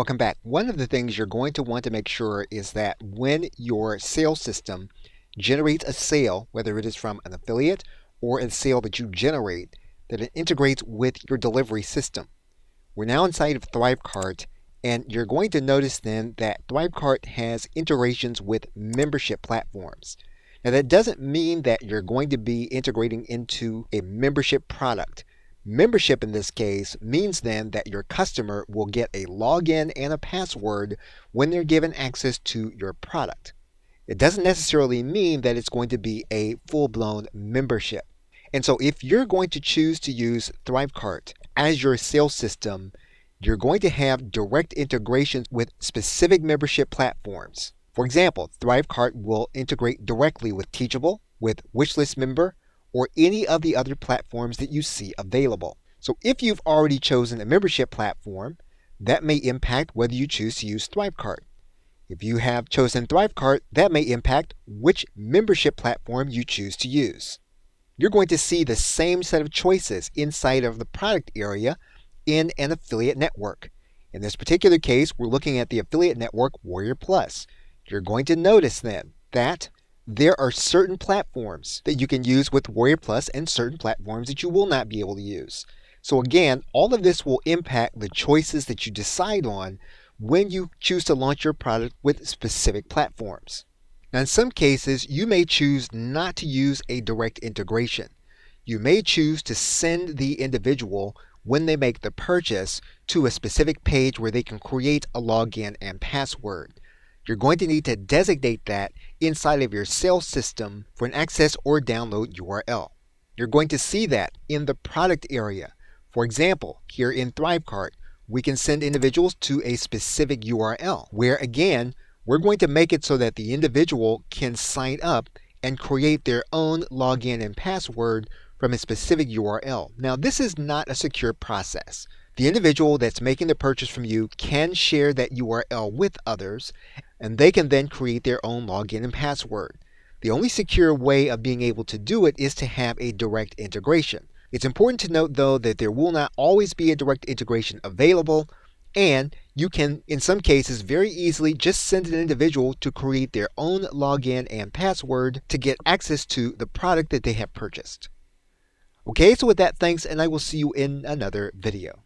Welcome back. One of the things you're going to want to make sure is that when your sales system generates a sale, whether it is from an affiliate or a sale that you generate, that it integrates with your delivery system. We're now inside of ThriveCart, and you're going to notice then that ThriveCart has integrations with membership platforms. Now that doesn't mean that you're going to be integrating into a membership product. Membership in this case means then that your customer will get a login and a password when they're given access to your product. It doesn't necessarily mean that it's going to be a full-blown membership. And so if you're going to choose to use ThriveCart as your sales system, you're going to have direct integrations with specific membership platforms. For example, ThriveCart will integrate directly with Teachable, with Wishlist Member, or any of the other platforms that you see available. So if you've already chosen a membership platform, that may impact whether you choose to use ThriveCart. If you have chosen ThriveCart, that may impact which membership platform you choose to use. You're going to see the same set of choices inside of the product area in an affiliate network. In this particular case, we're looking at the affiliate network Warrior Plus. You're going to notice then that there are certain platforms that you can use with Warrior Plus and certain platforms that you will not be able to use. So again, all of this will impact the choices that you decide on when you choose to launch your product with specific platforms. Now in some cases, you may choose not to use a direct integration. You may choose to send the individual, when they make the purchase, to a specific page where they can create a login and password. You're going to need to designate that inside of your sales system for an access or download URL. You're going to see that in the product area. For example, here in ThriveCart, we can send individuals to a specific URL where, again, we're going to make it so that the individual can sign up and create their own login and password from a specific URL. Now, this is not a secure process. The individual that's making the purchase from you can share that URL with others, and they can then create their own login and password. The only secure way of being able to do it is to have a direct integration. It's important to note, though, that there will not always be a direct integration available, and you can, in some cases, very easily just send an individual to create their own login and password to get access to the product that they have purchased. Okay, so with that, thanks, and I will see you in another video.